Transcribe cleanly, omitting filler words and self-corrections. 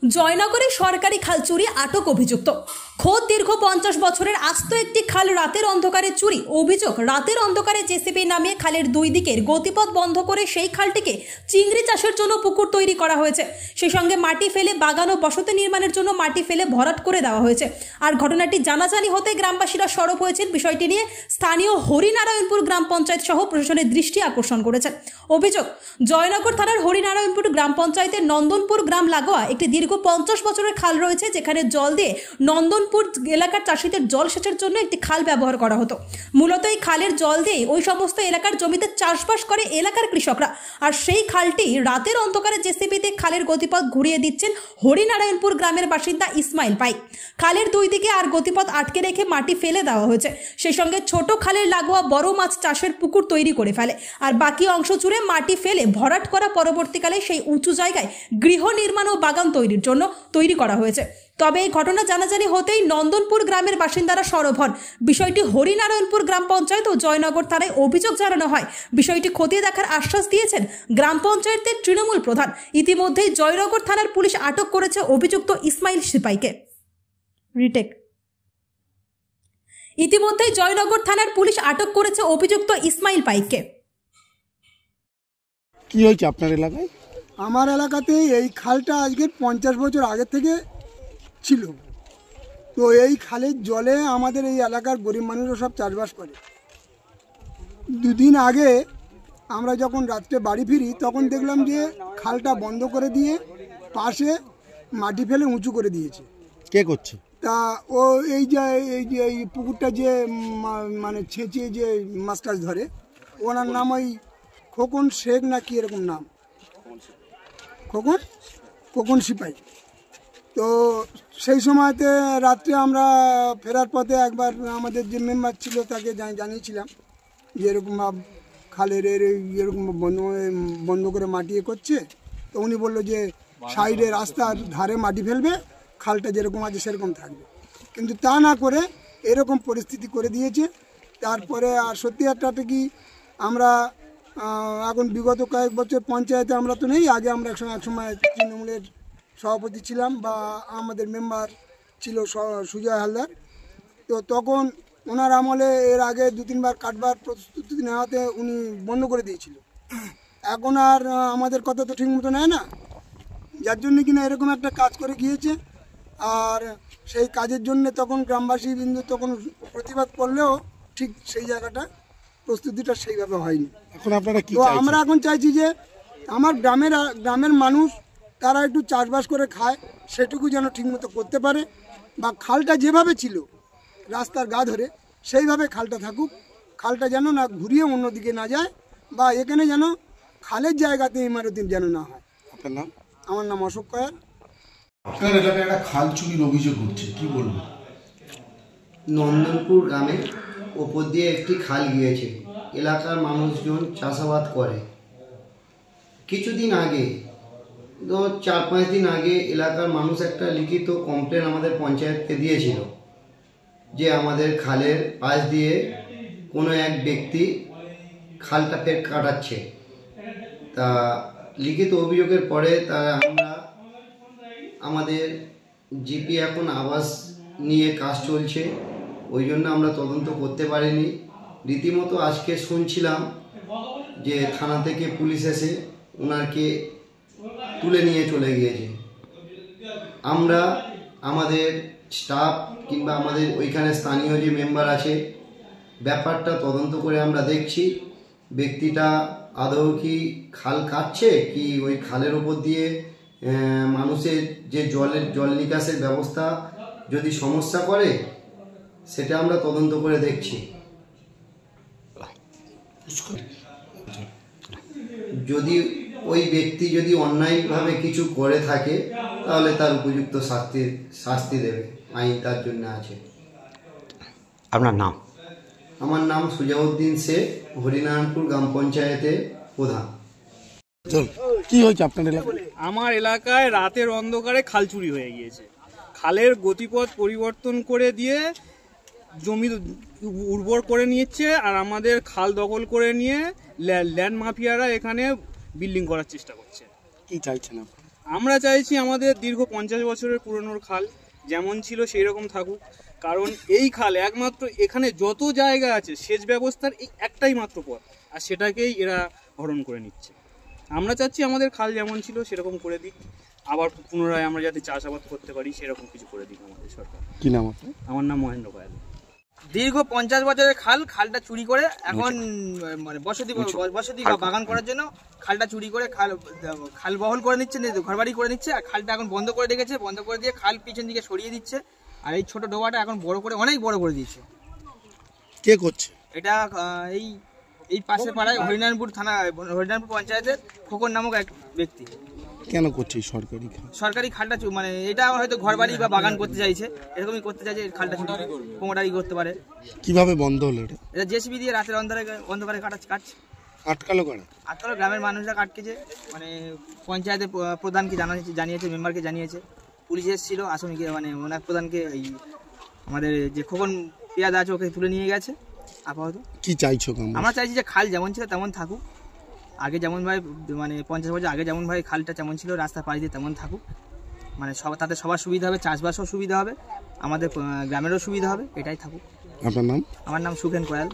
জয়নগরে সরকারি খাল চুরি, আটক অভিযুক্ত। খোদ দীর্ঘ 50 বছরের আস্ত একটি খাল রাতের অন্ধকারে চুরি। অভিযোগ, রাতের অন্ধকারে জেসিবি নামিয়ে খালের দুই দিকের গতিপথ বন্ধ করে সেই খালটিকে চিংড়ি চাষের জন্য পুকুর তৈরি করা হয়েছে। সেই সঙ্গে মাটি ফেলে বাগান ও বসতি নির্মাণের জন্য মাটি ফেলে ভরাট করে দেওয়া হয়েছে। আর ঘটনাটি জানাজানি হতে গ্রামবাসীরা সরব হয়েছেন। বিষয়টি নিয়ে স্থানীয় হরিনারায়ণপুর গ্রাম পঞ্চায়েত সহ প্রশাসনের দৃষ্টি আকর্ষণ করেছেন। অভিযোগ, জয়নগর থানার হরিনারায়ণপুর গ্রাম পঞ্চায়েতের নন্দনপুর গ্রাম লাগোয়া একটি দীর্ঘ 50 বছরের খাল রয়েছে, যেখানে জল দিয়ে নন্দনপুর এলাকার চাষিদের জলসেচের জন্য একটি খাল ব্যবহার করা হতো। মূলত এই খালের জল দিয়ে ওই সমস্ত এলাকার জমিতে চাষবাস করে এলাকার কৃষকরা। আর সেই খালটি রাতের অন্ধকারে জেসিবিতে খালের গতিপথ ঘুরিয়ে দিচ্ছেন হরিনারায়ণপুর গ্রামের বাসিন্দা ইসমাইল পাই। খালের দুই দিকে আর গতিপথ আটকে রেখে মাটি ফেলে দেওয়া হয়েছে। সেই সঙ্গে ছোট খালের লাগোয়া বড় মাছ চাষের পুকুর তৈরি করে ফেলে। আর বাকি অংশ জুড়ে মাটি ফেলে ভরাট করা পরবর্তীকালে সেই উঁচু জায়গায় গৃহ নির্মাণ ও বাগান তৈরির জন্য তৈরি করা হয়েছে। তবে এই ঘটনা জানাজানি হতেই নন্দনপুর গ্রামের বাসিন্দারা সরব হন। বিষয়টি হরিনারায়ণপুর গ্রাম পঞ্চায়েত ও জয়নগর থানায় অভিযোগ জানানো হয়। বিষয়টি খতিয়ে দেখার আশ্বাস দিয়েছেন গ্রাম পঞ্চায়েতের তৃণমূল প্রধান। ইতিমধ্যেই জয়নগর থানার পুলিশ আটক করেছে অভিযুক্ত ইসমাইল সিপাইকে। ইতিমধ্যেই জয়নগর থানার পুলিশ আটক করেছে অভিযুক্ত ইসমাইল পাইককে। কি হয়েছে আপনার এলাকায়? আমার এলাকাতে এই খালটা আজকে 50 বছর আগে থেকে ছিল। তো এই খালের জলে আমাদের এই এলাকার গরিব মানুষরা সব চাষবাস করে। দুদিন আগে আমরা যখন রাত্রে বাড়ি ফিরি তখন দেখলাম যে খালটা বন্ধ করে দিয়ে পাশে মাটি ফেলে উঁচু করে দিয়েছে। কে করছে? তা ও এই যে এই পুকুরটা যে মানে ছেঁচে যে মাছ টাছ ধরে, ওনার নাম ওই খোকন শেখ না কি এরকম নাম, খোকন সিপাই। তো সেই সময়তে রাত্রে আমরা ফেরার পথে একবার আমাদের যে মেম্বার ছিল তাকে জানিয়েছিলাম যে এরকম খালের এরকম বন্ধ করে মাটি করছে। তো উনি বললো যে সাইডে রাস্তার ধারে মাটি ফেলবে, খালটা যেরকম আছে সেরকম থাকবে। কিন্তু তা না করে এরকম পরিস্থিতি করে দিয়েছে। তারপরে আর সত্যি একটা কি আমরা এখন বিগত কয়েক বছর পঞ্চায়েতে আমরা তো নেই, আগে আমরা এক সময় তৃণমূলের সভাপতি ছিলাম বা আমাদের মেম্বার ছিল সুজয় হালদার। তো তখন ওনার আমলে এর আগে 2-3 বার কাটবার প্রস্তুতি নেওয়াতে উনি বন্ধ করে দিয়েছিল। এখন আর আমাদের কথা তো ঠিক মতো নেয় না, যার জন্য কিনা এরকম একটা কাজ করে গিয়েছে। আর সেই কাজের জন্য তখন গ্রামবাসী বিন্দু তখন প্রতিবাদ করলেও ঠিক সেই জায়গাটা প্রস্তুতিটা সেইভাবে হয়নি। এখন আপনারা কি চাইছেন? আমরা এখন চাইছি যে আমার গ্রামের মানুষ তারা একটু চাষবাস করে খায়, সেটুকু যেন ঠিকমতো করতে পারে, বা খালটা যেভাবে ছিল রাস্তার গা ধরে সেইভাবে খালটা থাকুক। খালটা যেন না ঘুরিয়ে অন্যদিকে না যায়, বা এখানে যেন খালের জায়গাতে ইমারতি যেন না হয়। আপনার নাম? আমার নাম অশোক কয়াল। আপনার এলাকায় একটা খাল চুরির অভিযোগ হচ্ছে, কি বলবো? নন্দনপুর গ্রামের ওপর দিয়ে একটি খাল গিয়েছে। এলাকার মানুষজন চাষাবাদ করে। কিছুদিন আগে, 4-5 দিন আগে এলাকার মানুষ একটা লিখিত কমপ্লেন আমাদের পঞ্চায়েতকে দিয়েছিল যে আমাদের খালের পাশ দিয়ে কোনো এক ব্যক্তি খালটা ফের কাটাচ্ছে। তা লিখিত অভিযোগের পরে আমরা আমাদের জিপি এখন আবাস নিয়ে কাজ চলছে, ওই জন্য আমরা তদন্ত করতে পারিনি। রীতিমতো আজকে শুনছিলাম যে থানা থেকে পুলিশ এসে ওনাকে তুলে নিয়ে চলে গিয়েছে। আমরা আমাদের স্টাফ কিংবা আমাদের ওইখানে স্থানীয় যে মেম্বার আছে, ব্যাপারটা তদন্ত করে আমরা দেখছি ব্যক্তিটা আদৌ কি খাল কাটছে, কি ওই খালের ওপর দিয়ে মানুষের যে জল নিকাশের ব্যবস্থা যদি সমস্যা করে, সেটা আমরা তদন্ত করে দেখছি। যদি ওই ব্যক্তি যদি অন্যায়ভাবে কিছু করে থাকে তাহলে তার উপযুক্ত শাস্তি দেবে, আইন তার জন্য আছে। আপনার নাম? আমার নাম সুজাউদ্দিন শেখ, হরিনারায়ণপুর গ্রাম পঞ্চায়েতের প্রধান। কি হয়েছে আপনার এলাকায়? আমার এলাকায় রাতের অন্ধকারে খাল চুরি হয়ে গিয়েছে। খালের গতিপথ পরিবর্তন করে দিয়ে জমি উর্বর করে নিচ্ছে, আর আমাদের খাল দখল করে নিয়ে ল্যান্ড মাফিয়ারা এখানে বিল্ডিং করার চেষ্টা করছে। কি চাইছেন? আমরা চাইছি আমাদের দীর্ঘ 50 বছরের পুরনো খাল যেমন ছিল সেই রকম থাকুক, কারণ এই খাল একমাত্র এখানে যত জায়গা আছে সেচ ব্যবস্থার এই একটাই মাত্র পথ, আর সেটাকেই এরা হরণ করে নিচ্ছে। আমরা চাচ্ছি আমাদের খাল যেমন ছিল সেরকম করে দিক, আবার পুনরায় আমরা যাতে চাষাবাদ করতে পারি সেরকম কিছু করে দিক আমাদের সরকার। কি নাম আপনার? আমার নাম মহেন্দ্র কয়াল। দীর্ঘ 50 বছরের খালটা চুরি করে এখন মানে বসতি বা বাগান করার জন্য খালটা চুরি করে খাল বহল করে নিচ্ছে, ঘরবাড়ি করে নিচ্ছে, আর খালটা এখন বন্ধ করে রেখেছে, বন্ধ করে দিয়ে খাল পিছন দিকে সরিয়ে দিচ্ছে, আর এই ছোট ডোবাটা এখন বড় করে অনেক বড় করে দিয়েছে। কে করছে এটা এই পাশের পাড়ায় হরিনারায়ণপুর থানা, হরিনারায়ণপুর পঞ্চায়েতের খোকন নামক এক ব্যক্তি। কেন করছে সরকারি খালটা মানে এটা হয়তো ঘরবাড়ি বা বাগান করতে চাইছে, এরকমই করতে চাইছে, খালটা প্রমোটারি করতে পারে। কিভাবে বন্ধ হলো এটা জেসিবি দিয়ে রাতের অন্ধকারে কাটছে। আটকালো করে? আটকালো গ্রামের মানুষরা কাটকেছে, মানে পঞ্চায়েতের প্রধানকে জানিয়েছে, মেম্বারকে জানিয়েছে, পুলিশ এসেছিল, আসামিকে মানে ওনার প্রধানকে এই আমাদের যে খোকন পেয়াদা আছে ওকে তুলে নিয়ে গেছে। আপাতত কি চাইছো? আমরা চাইছি যে খাল যেমন ছিল তেমন থাকুক, আগে যেমন ভাই মানে 50 বছর আগে যেমন ভাই খালটা যেমন ছিল রাস্তা পাড়ি দিয়ে তেমন থাকুক, মানে তাতে সবার সুবিধা হবে, চাষবাসও সুবিধা হবে, আমাদের গ্রামেরও সুবিধা হবে, এটাই থাকুক। আপনার নাম? আমার নাম সুখেন কয়াল।